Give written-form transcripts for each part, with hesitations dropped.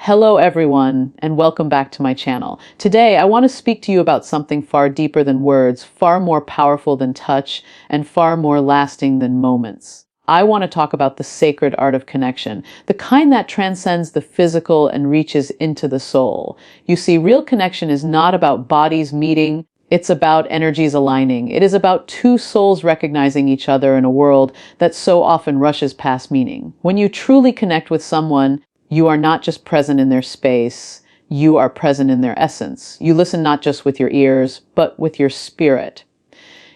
Hello everyone, and welcome back to my channel. Today, I want to speak to you about something far deeper than words, far more powerful than touch, and far more lasting than moments. I want to talk about the sacred art of connection, the kind that transcends the physical and reaches into the soul. You see, real connection is not about bodies meeting, it's about energies aligning. It is about two souls recognizing each other in a world that so often rushes past meaning. When you truly connect with someone, you are not just present in their space, you are present in their essence. You listen not just with your ears, but with your spirit.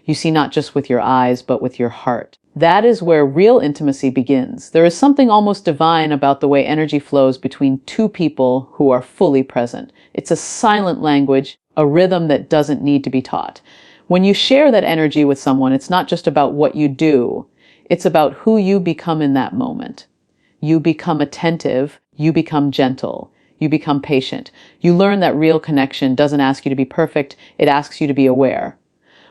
You see not just with your eyes, but with your heart. That is where real intimacy begins. There is something almost divine about the way energy flows between two people who are fully present. It's a silent language, a rhythm that doesn't need to be taught. When you share that energy with someone, it's not just about what you do, it's about who you become in that moment. You become attentive, you become gentle, you become patient. You learn that real connection doesn't ask you to be perfect, it asks you to be aware.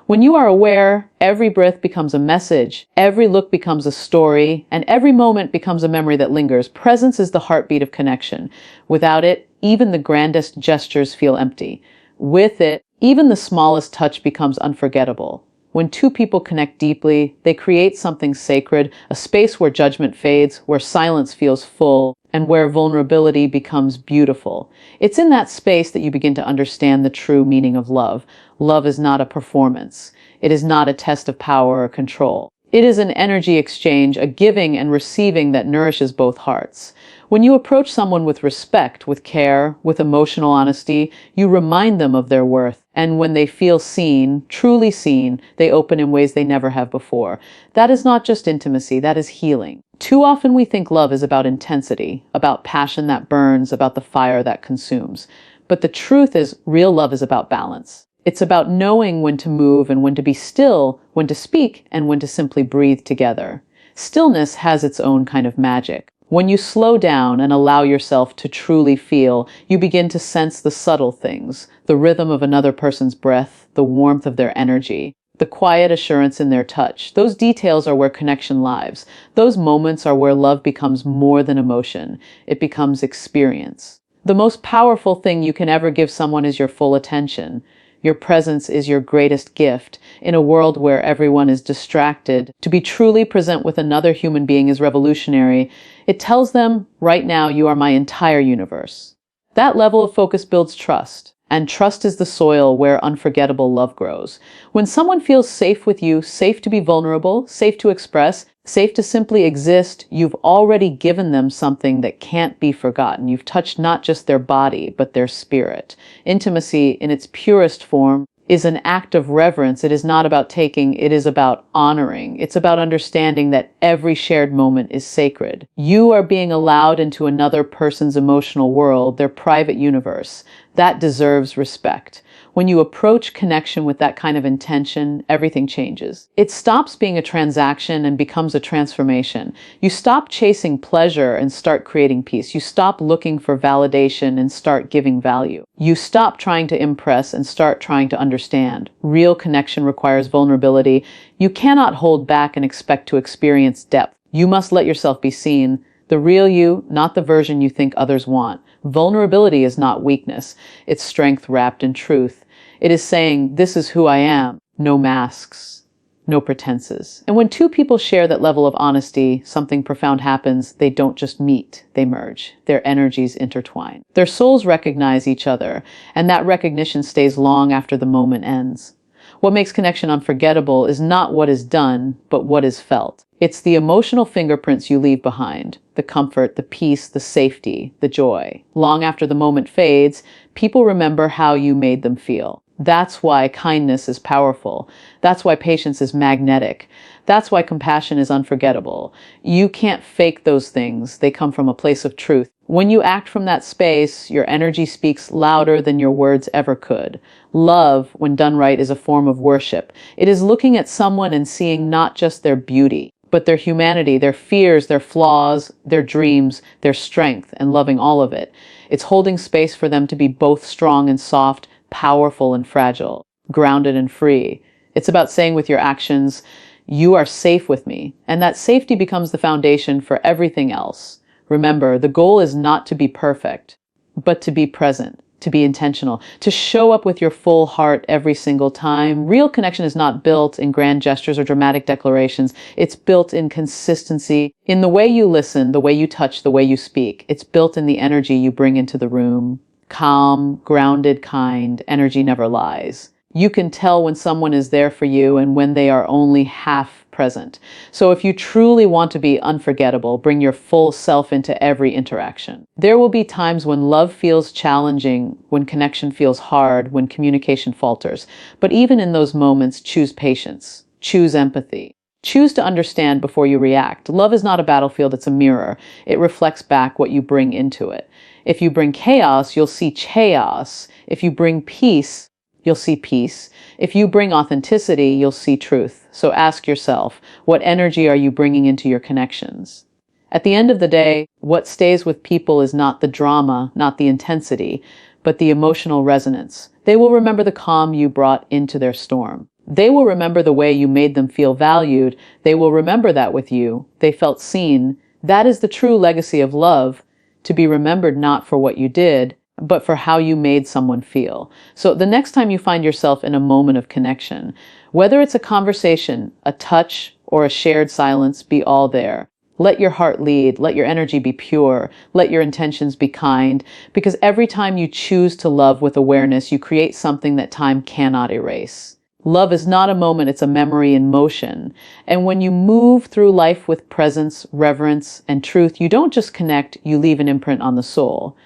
When you are aware, every breath becomes a message, every look becomes a story, and every moment becomes a memory that lingers. Presence is the heartbeat of connection. Without it, even the grandest gestures feel empty. With it, even the smallest touch becomes unforgettable. When two people connect deeply, they create something sacred, a space where judgment fades, where silence feels full, and where vulnerability becomes beautiful. It's in that space that you begin to understand the true meaning of love. Love is not a performance. It is not a test of power or control. It is an energy exchange, a giving and receiving that nourishes both hearts. When you approach someone with respect, with care, with emotional honesty, you remind them of their worth. And when they feel seen, truly seen, they open in ways they never have before. That is not just intimacy, that is healing. Too often we think love is about intensity, about passion that burns, about the fire that consumes. But the truth is, real love is about balance. It's about knowing when to move and when to be still, when to speak and when to simply breathe together. Stillness has its own kind of magic. When you slow down and allow yourself to truly feel, you begin to sense the subtle things, the rhythm of another person's breath, the warmth of their energy, the quiet assurance in their touch. Those details are where connection lives. Those moments are where love becomes more than emotion. It becomes experience. The most powerful thing you can ever give someone is your full attention. Your presence is your greatest gift. In a world where everyone is distracted, to be truly present with another human being is revolutionary. It tells them, right now, you are my entire universe. That level of focus builds trust, and trust is the soil where unforgettable love grows. When someone feels safe with you, safe to be vulnerable, safe to express, safe to simply exist, you've already given them something that can't be forgotten. You've touched not just their body, but their spirit. Intimacy, in its purest form, is an act of reverence. It is not about taking, it is about honoring. It's about understanding that every shared moment is sacred. You are being allowed into another person's emotional world, their private universe. That deserves respect. When you approach connection with that kind of intention, everything changes. It stops being a transaction and becomes a transformation. You stop chasing pleasure and start creating peace. You stop looking for validation and start giving value. You stop trying to impress and start trying to understand. Real connection requires vulnerability. You cannot hold back and expect to experience depth. You must let yourself be seen. The real you, not the version you think others want. Vulnerability is not weakness. It's strength wrapped in truth. It is saying, this is who I am. No masks, no pretenses. And when two people share that level of honesty, something profound happens. They don't just meet, they merge. Their energies intertwine. Their souls recognize each other, and that recognition stays long after the moment ends. What makes connection unforgettable is not what is done, but what is felt. It's the emotional fingerprints you leave behind, the comfort, the peace, the safety, the joy. Long after the moment fades, people remember how you made them feel. That's why kindness is powerful. That's why patience is magnetic. That's why compassion is unforgettable. You can't fake those things. They come from a place of truth. When you act from that space, your energy speaks louder than your words ever could. Love, when done right, is a form of worship. It is looking at someone and seeing not just their beauty, but their humanity, their fears, their flaws, their dreams, their strength, and loving all of it. It's holding space for them to be both strong and soft, powerful and fragile, grounded and free. It's about saying with your actions, you are safe with me, and that safety becomes the foundation for everything else. Remember, the goal is not to be perfect. but to be present, to be intentional, to show up with your full heart every single time. Real connection is not built in grand gestures or dramatic declarations. It's built in consistency, in the way you listen, the way you touch, the way you speak. It's built in the energy you bring into the room. Calm, grounded, kind, energy never lies. You can tell when someone is there for you and when they are only half present. So if you truly want to be unforgettable, bring your full self into every interaction. There will be times when love feels challenging, when connection feels hard, when communication falters. But even in those moments, choose patience, choose empathy. Choose to understand before you react. Love is not a battlefield, it's a mirror. It reflects back what you bring into it. If you bring chaos, you'll see chaos. If you bring peace, you'll see peace. If you bring authenticity, you'll see truth. So ask yourself, what energy are you bringing into your connections? At the end of the day, what stays with people is not the drama, not the intensity, but the emotional resonance. They will remember the calm you brought into their storm. They will remember the way you made them feel valued. They will remember that with you. They felt seen. That is the true legacy of love, to be remembered not for what you did, but for how you made someone feel. So the next time you find yourself in a moment of connection, whether it's a conversation, a touch, or a shared silence, be all there. Let your heart lead. Let your energy be pure. Let your intentions be kind. Because every time you choose to love with awareness, you create something that time cannot erase. Love is not a moment, it's a memory in motion. And when you move through life with presence, reverence, and truth, you don't just connect, you leave an imprint on the soul.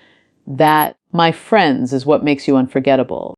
That, my friends, is what makes you unforgettable.